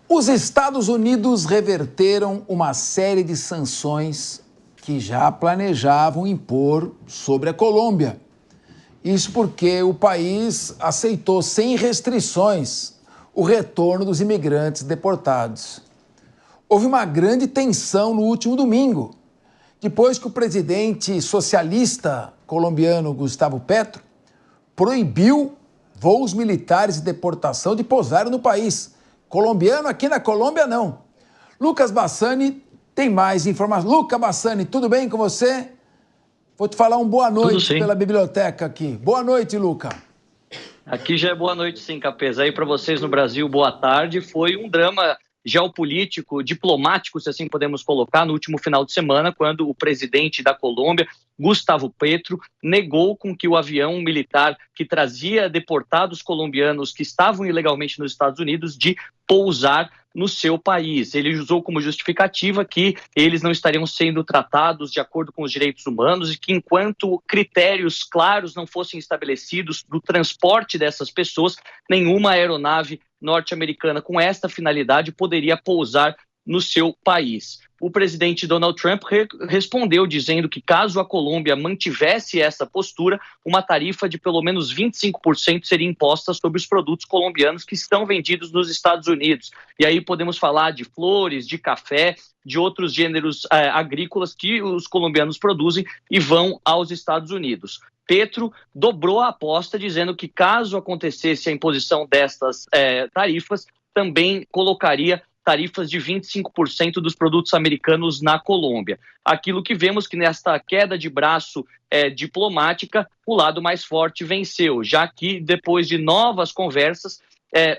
Os Estados Unidos reverteram uma série de sanções que já planejavam impor sobre a Colômbia. Isso porque o país aceitou sem restrições o retorno dos imigrantes deportados. Houve uma grande tensão no último domingo, depois que o presidente socialista colombiano Gustavo Petro proibiu voos militares de deportação de pousarem no país. Colombiano aqui na Colômbia, não. Lucas Bassani tem mais informações. Lucas Bassani, tudo bem com você? Vou te falar boa noite pela biblioteca aqui. Boa noite, Luca. Aqui já é boa noite, sim, Capês. Aí para vocês no Brasil, boa tarde. Foi um drama geopolítico, diplomático, se assim podemos colocar, no último final de semana, quando o presidente da Colômbia, Gustavo Petro, negou com que o avião militar que trazia deportados colombianos que estavam ilegalmente nos Estados Unidos de pousar no seu país. Ele usou como justificativa que eles não estariam sendo tratados de acordo com os direitos humanos e que enquanto critérios claros não fossem estabelecidos do transporte dessas pessoas, nenhuma aeronave norte-americana com esta finalidade poderia pousar no seu país. O presidente Donald Trump respondeu dizendo que caso a Colômbia mantivesse essa postura, uma tarifa de pelo menos 25% seria imposta sobre os produtos colombianos que estão vendidos nos Estados Unidos. E aí podemos falar de flores, de café, de outros gêneros agrícolas que os colombianos produzem e vão aos Estados Unidos. Petro dobrou a aposta dizendo que caso acontecesse a imposição destas tarifas, também colocaria tarifas de 25% dos produtos americanos na Colômbia. Aquilo que vemos que nesta queda de braço diplomática, o lado mais forte venceu, já que depois de novas conversas,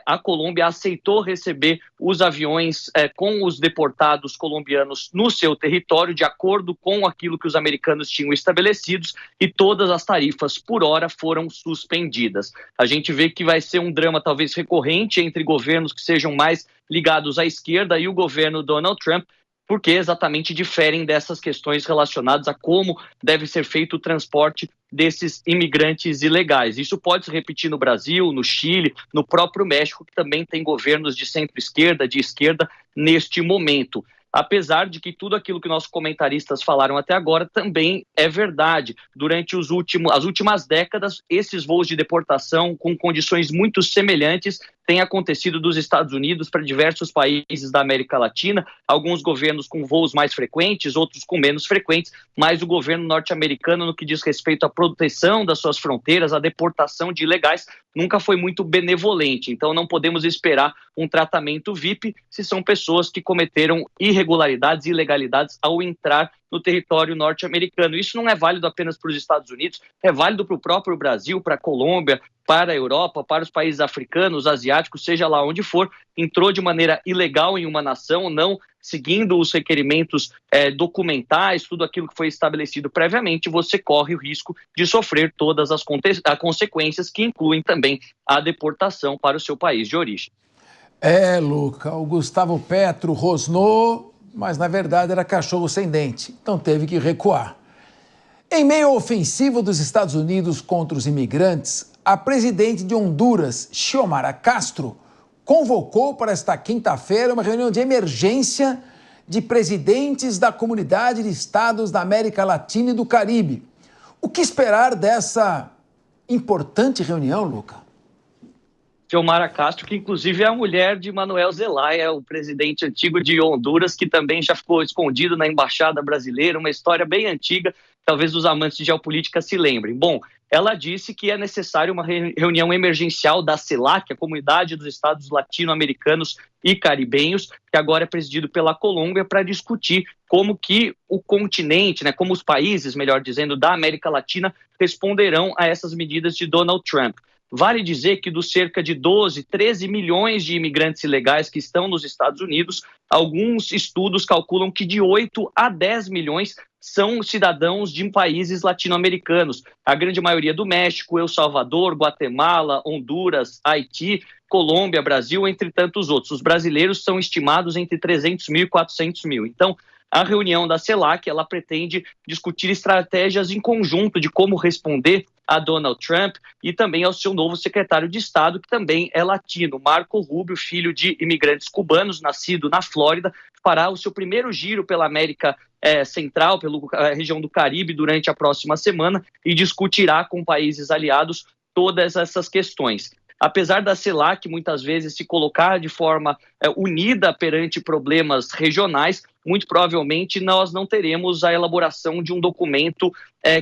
a Colômbia aceitou receber os aviões com os deportados colombianos no seu território, de acordo com aquilo que os americanos tinham estabelecidos, e todas as tarifas por hora foram suspendidas. A gente vê que vai ser um drama talvez recorrente entre governos que sejam mais ligados à esquerda e o governo Donald Trump, porque exatamente diferem dessas questões relacionadas a como deve ser feito o transporte desses imigrantes ilegais. Isso pode se repetir no Brasil, no Chile, no próprio México, que também tem governos de centro-esquerda, de esquerda, neste momento. Apesar de que tudo aquilo que nossos comentaristas falaram até agora também é verdade. Durante as últimas décadas, esses voos de deportação com condições muito semelhantes têm acontecido dos Estados Unidos para diversos países da América Latina, alguns governos com voos mais frequentes, outros com menos frequentes, mas o governo norte-americano, no que diz respeito à proteção das suas fronteiras, à deportação de ilegais, nunca foi muito benevolente. Então não podemos esperar um tratamento VIP se são pessoas que cometeram irregularidades e ilegalidades ao entrar no território norte-americano. Isso não é válido apenas para os Estados Unidos, é válido para o próprio Brasil, para a Colômbia, para a Europa, para os países africanos, asiáticos, seja lá onde for. Entrou de maneira ilegal em uma nação, não seguindo os requerimentos documentais, tudo aquilo que foi estabelecido previamente, você corre o risco de sofrer todas as consequências, que incluem também a deportação para o seu país de origem. Luca, o Gustavo Petro rosnou, mas na verdade era cachorro sem dente, então teve que recuar. Em meio à ofensiva dos Estados Unidos contra os imigrantes, a presidente de Honduras, Xiomara Castro, convocou para esta quinta-feira uma reunião de emergência de presidentes da Comunidade de Estados da América Latina e do Caribe. O que esperar dessa importante reunião, Luca? Xiomara Castro, que inclusive é a mulher de Manuel Zelaya, o presidente antigo de Honduras, que também já ficou escondido na Embaixada Brasileira, uma história bem antiga, talvez os amantes de geopolítica se lembrem. Bom, ela disse que é necessário uma reunião emergencial da CELAC, a Comunidade dos Estados Latino-Americanos e Caribenhos, que agora é presidido pela Colômbia, para discutir como que o continente, como os países, melhor dizendo, da América Latina responderão a essas medidas de Donald Trump. Vale dizer que dos cerca de 12, 13 milhões de imigrantes ilegais que estão nos Estados Unidos, alguns estudos calculam que de 8 a 10 milhões são cidadãos de países latino-americanos. A grande maioria do México, El Salvador, Guatemala, Honduras, Haiti, Colômbia, Brasil, entre tantos outros. Os brasileiros são estimados entre 300 mil e 400 mil. Então, A reunião da CELAC, ela pretende discutir estratégias em conjunto de como responder a Donald Trump e também ao seu novo secretário de Estado, que também é latino. Marco Rubio, filho de imigrantes cubanos, nascido na Flórida, fará o seu primeiro giro pela América Central, pela região do Caribe, durante a próxima semana e discutirá com países aliados todas essas questões. Apesar da CELAC muitas vezes se colocar de forma unida perante problemas regionais, muito provavelmente nós não teremos a elaboração de um documento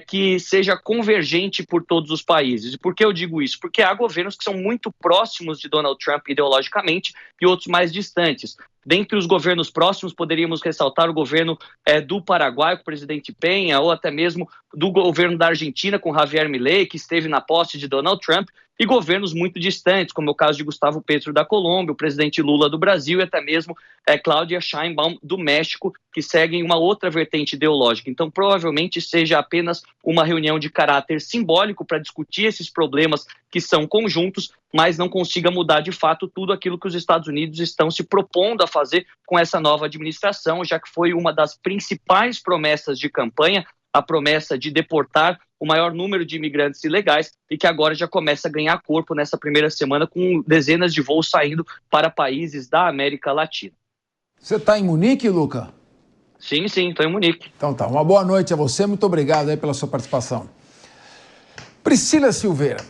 que seja convergente por todos os países. E por que eu digo isso? Porque há governos que são muito próximos de Donald Trump ideologicamente e outros mais distantes. Dentre os governos próximos, poderíamos ressaltar o governo do Paraguai, com o presidente Penha, ou até mesmo do governo da Argentina, com Javier Milei, que esteve na posse de Donald Trump, e governos muito distantes, como é o caso de Gustavo Petro da Colômbia, o presidente Lula do Brasil e até mesmo Cláudia Sheinbaum do México, que seguem uma outra vertente ideológica. Então, provavelmente seja apenas uma reunião de caráter simbólico para discutir esses problemas que são conjuntos, mas não consiga mudar de fato tudo aquilo que os Estados Unidos estão se propondo a fazer com essa nova administração, já que foi uma das principais promessas de campanha, a promessa de deportar o maior número de imigrantes ilegais e que agora já começa a ganhar corpo nessa primeira semana com dezenas de voos saindo para países da América Latina. Você está em Munique, Luca? Sim, estou em Munique. Então tá, uma boa noite a você, muito obrigado aí pela sua participação. Priscila Silveira,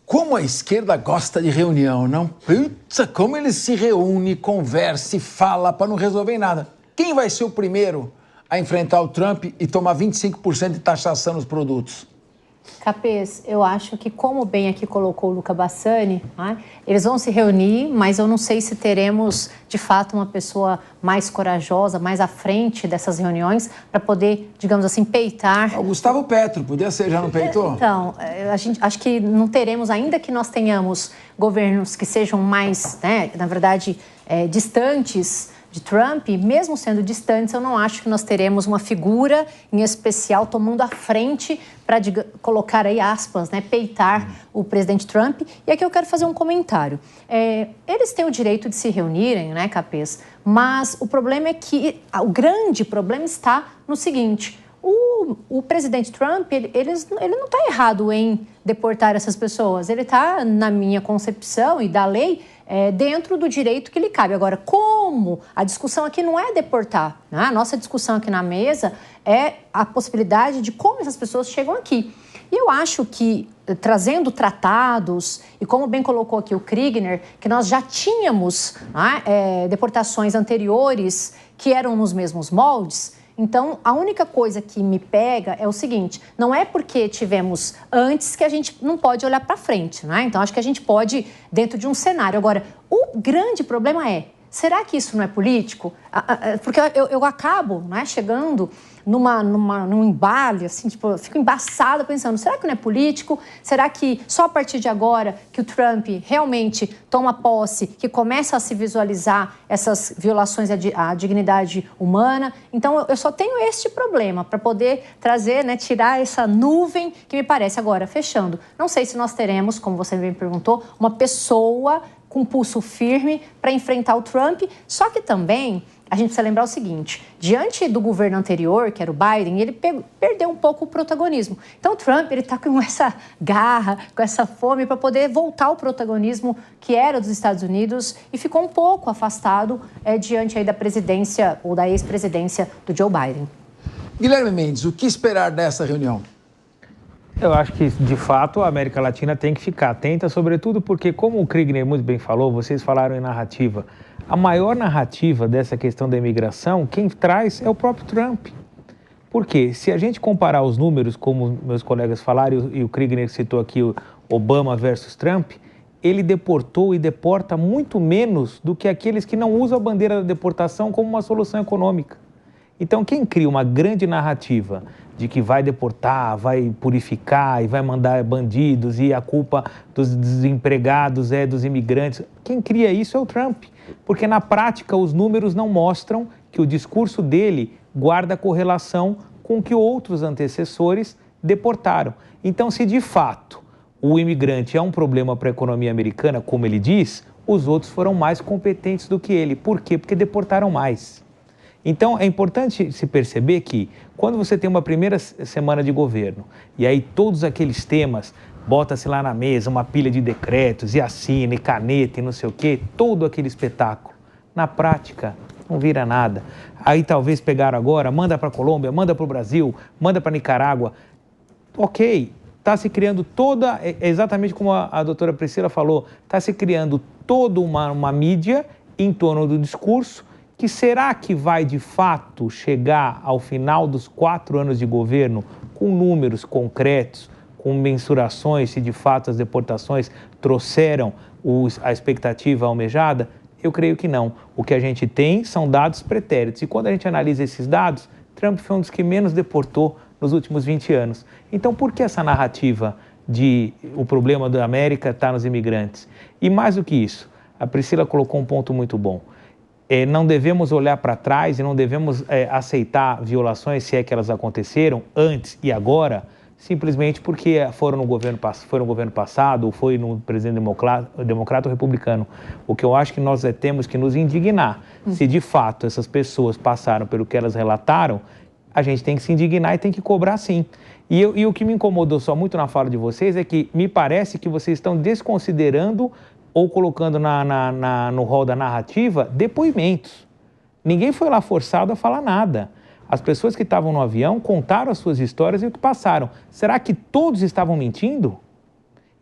como a esquerda gosta de reunião, não? Putz, como eles se reúnem, conversam e falam para não resolver nada. Quem vai ser o primeiro a enfrentar o Trump e tomar 25% de taxação nos produtos? Capês, eu acho que, como bem aqui colocou o Luca Bassani, né, eles vão se reunir, mas eu não sei se teremos, de fato, uma pessoa mais corajosa, mais à frente dessas reuniões, para poder, digamos assim, peitar... O Gustavo Petro, podia ser, já não peitou? Então, acho que não teremos, ainda que nós tenhamos governos que sejam mais, né, na verdade, distantes de Trump, mesmo sendo distantes, eu não acho que nós teremos uma figura em especial tomando a frente para colocar aí aspas, né, peitar o presidente Trump. E aqui eu quero fazer um comentário. Eles têm o direito de se reunirem, né, Capês? Mas o problema é que o grande problema está no seguinte: o presidente Trump, ele não está errado em deportar essas pessoas. Ele está, na minha concepção e da lei, dentro do direito que lhe cabe. Agora, como a discussão aqui não é deportar, né? A nossa discussão aqui na mesa é a possibilidade de como essas pessoas chegam aqui. E eu acho que, trazendo tratados, e como bem colocou aqui o Kriegner, que nós já tínhamos, né, deportações anteriores que eram nos mesmos moldes. Então, a única coisa que me pega é o seguinte: não é porque tivemos antes que a gente não pode olhar para frente, né? Então, acho que a gente pode, dentro de um cenário. Agora, o grande problema é, será que isso não é político? Porque eu acabo, né, chegando num embale, assim, tipo, eu fico embaçada pensando, será que não é político? Será que só a partir de agora que o Trump realmente toma posse, que começa a se visualizar essas violações à dignidade humana? Então, eu só tenho este problema para poder trazer, né, tirar essa nuvem que me parece. Agora, fechando, não sei se nós teremos, como você me perguntou, uma pessoa com pulso firme para enfrentar o Trump, só que também a gente precisa lembrar o seguinte: diante do governo anterior, que era o Biden, ele perdeu um pouco o protagonismo. Então o Trump, ele está com essa garra, com essa fome para poder voltar ao protagonismo que era dos Estados Unidos e ficou um pouco afastado diante aí da presidência ou da ex-presidência do Joe Biden. Guilherme Mendes, o que esperar dessa reunião? Eu acho que, de fato, a América Latina tem que ficar atenta, sobretudo porque, como o Kriegner muito bem falou, vocês falaram em narrativa, a maior narrativa dessa questão da imigração, quem traz é o próprio Trump. Por quê? Se a gente comparar os números, como meus colegas falaram, e o Kriegner citou aqui o Obama versus Trump, ele deportou e deporta muito menos do que aqueles que não usam a bandeira da deportação como uma solução econômica. Então, quem cria uma grande narrativa de que vai deportar, vai purificar e vai mandar bandidos e a culpa dos desempregados é dos imigrantes, quem cria isso é o Trump. Porque, na prática, os números não mostram que o discurso dele guarda correlação com o que outros antecessores deportaram. Então, se de fato o imigrante é um problema para a economia americana, como ele diz, os outros foram mais competentes do que ele. Por quê? Porque deportaram mais. Então, é importante se perceber que, quando você tem uma primeira semana de governo, e aí todos aqueles temas, bota-se lá na mesa uma pilha de decretos, e assina, e caneta, e não sei o quê, todo aquele espetáculo. Na prática, não vira nada. Aí talvez pegaram agora, manda para a Colômbia, manda para o Brasil, manda para a Nicarágua. Ok, está se criando toda, exatamente como a doutora Priscila falou, está se criando toda uma mídia em torno do discurso, que será que vai de fato chegar ao final dos 4 anos de governo com números concretos, com mensurações, se de fato as deportações trouxeram a expectativa almejada? Eu creio que não. O que a gente tem são dados pretéritos. E quando a gente analisa esses dados, Trump foi um dos que menos deportou nos últimos 20 anos. Então, por que essa narrativa de o problema da América está nos imigrantes? E mais do que isso, a Priscila colocou um ponto muito bom. Não devemos olhar para trás e não devemos aceitar violações, se é que elas aconteceram antes e agora, simplesmente porque foram no governo passado ou foi no presidente democrata ou republicano. O que eu acho que nós temos que nos indignar. Se de fato essas pessoas passaram pelo que elas relataram, a gente tem que se indignar e tem que cobrar sim. E o que me incomodou só muito na fala de vocês é que me parece que vocês estão desconsiderando ou colocando no rol da narrativa depoimentos. Ninguém foi lá forçado a falar nada. As pessoas que estavam no avião contaram as suas histórias e o que passaram. Será que todos estavam mentindo?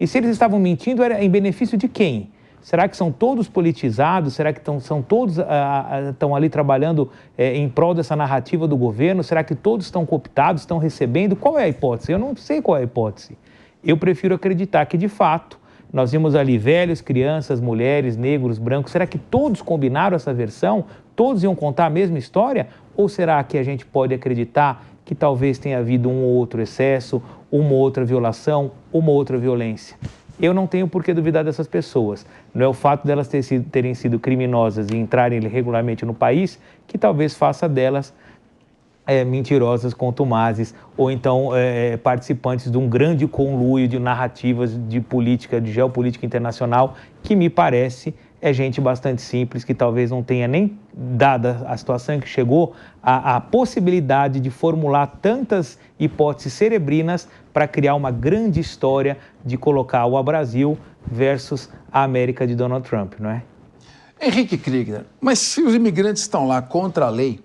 E se eles estavam mentindo, era em benefício de quem? Será que são todos politizados? Será que são todos estão ali trabalhando em prol dessa narrativa do governo? Será que todos estão cooptados, estão recebendo? Qual é a hipótese? Eu não sei qual é a hipótese. Eu prefiro acreditar que, de fato, nós vimos ali velhos, crianças, mulheres, negros, brancos. Será que todos combinaram essa versão? Todos iam contar a mesma história? Ou será que a gente pode acreditar que talvez tenha havido um ou outro excesso, uma outra violação, uma outra violência? Eu não tenho por que duvidar dessas pessoas. Não é o fato delas terem sido criminosas e entrarem irregularmente no país que talvez faça delas mentirosas, contumazes, ou então participantes de um grande conluio de narrativas de política, de geopolítica internacional, que me parece é gente bastante simples, que talvez não tenha nem, dada a situação em que chegou, a possibilidade de formular tantas hipóteses cerebrinas para criar uma grande história de colocar o Brasil versus a América de Donald Trump, não é? Henrique Kriegner, mas se os imigrantes estão lá contra a lei,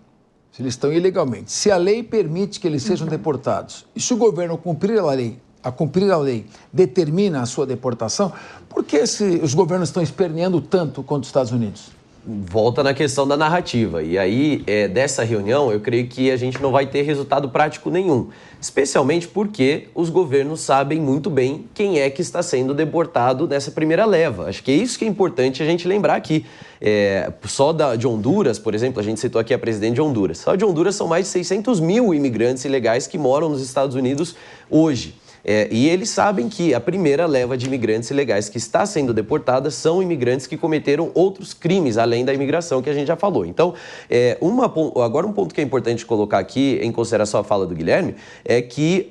se eles estão ilegalmente, se a lei permite que eles sejam deportados, e se o governo cumprir a lei determina a sua deportação, por que os governos estão esperneando tanto contra os Estados Unidos? Volta na questão da narrativa. E aí, dessa reunião, eu creio que a gente não vai ter resultado prático nenhum. Especialmente porque os governos sabem muito bem quem é que está sendo deportado nessa primeira leva. Acho que é isso que é importante a gente lembrar aqui. Só de Honduras, por exemplo, a gente citou aqui a presidente de Honduras. Só de Honduras são mais de 600 mil imigrantes ilegais que moram nos Estados Unidos hoje. E eles sabem que a primeira leva de imigrantes ilegais que está sendo deportada são imigrantes que cometeram outros crimes, além da imigração que a gente já falou. Então, agora um ponto que é importante colocar aqui, em consideração a fala do Guilherme, é que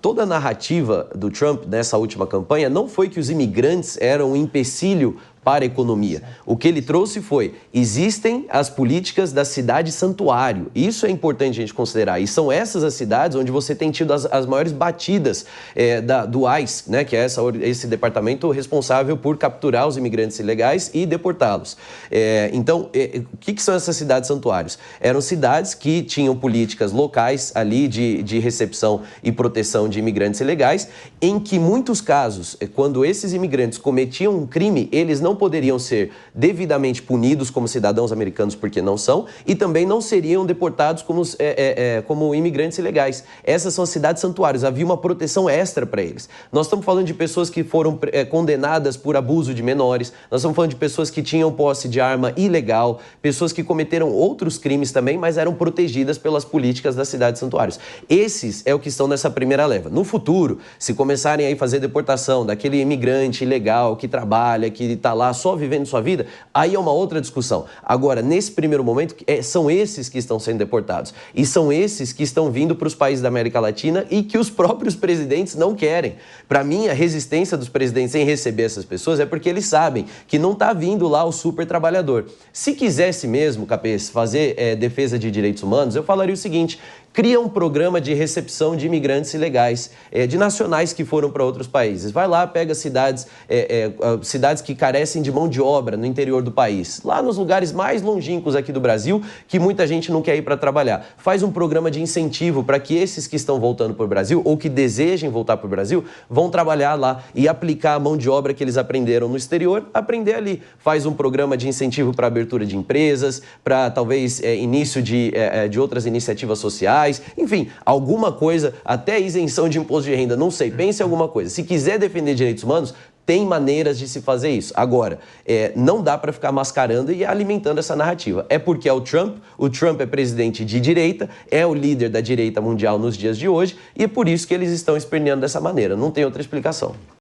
toda a narrativa do Trump nessa última campanha não foi que os imigrantes eram um empecilho para a economia. O que ele trouxe foi, existem as políticas da cidade santuário. Isso é importante a gente considerar. E são essas as cidades onde você tem tido as maiores batidas do ICE, né, que é esse departamento responsável por capturar os imigrantes ilegais e deportá-los. Então, o que são essas cidades santuários? Eram cidades que tinham políticas locais ali de recepção e proteção de imigrantes ilegais, em que muitos casos, quando esses imigrantes cometiam um crime, eles não poderiam ser devidamente punidos como cidadãos americanos, porque não são, e também não seriam deportados como imigrantes ilegais. Essas são as cidades santuários, havia uma proteção extra para eles. Nós estamos falando de pessoas que foram condenadas por abuso de menores, nós estamos falando de pessoas que tinham posse de arma ilegal, pessoas que cometeram outros crimes também, mas eram protegidas pelas políticas das cidades santuários. Esses é o que estão nessa primeira leva. No futuro, se começarem a fazer deportação daquele imigrante ilegal que trabalha, que está lá lá só vivendo sua vida, aí é uma outra discussão. Agora, nesse primeiro momento, são esses que estão sendo deportados. E são esses que estão vindo para os países da América Latina e que os próprios presidentes não querem. Para mim, a resistência dos presidentes em receber essas pessoas é porque eles sabem que não está vindo lá o super trabalhador. Se quisesse mesmo, Capês, fazer defesa de direitos humanos, eu falaria o seguinte: cria um programa de recepção de imigrantes ilegais, de nacionais que foram para outros países. Vai lá, pega cidades que carecem de mão de obra no interior do país, lá nos lugares mais longínquos aqui do Brasil, que muita gente não quer ir para trabalhar. Faz um programa de incentivo para que esses que estão voltando para o Brasil ou que desejem voltar para o Brasil vão trabalhar lá e aplicar a mão de obra que eles aprenderam no exterior, aprender ali. Faz um programa de incentivo para abertura de empresas, para talvez início de outras iniciativas sociais. Enfim, alguma coisa, até isenção de imposto de renda, não sei, pense em alguma coisa. Se quiser defender direitos humanos, tem maneiras de se fazer isso. Agora, não dá para ficar mascarando e alimentando essa narrativa. É porque é o Trump é presidente de direita, é o líder da direita mundial nos dias de hoje, e é por isso que eles estão esperneando dessa maneira. Não tem outra explicação.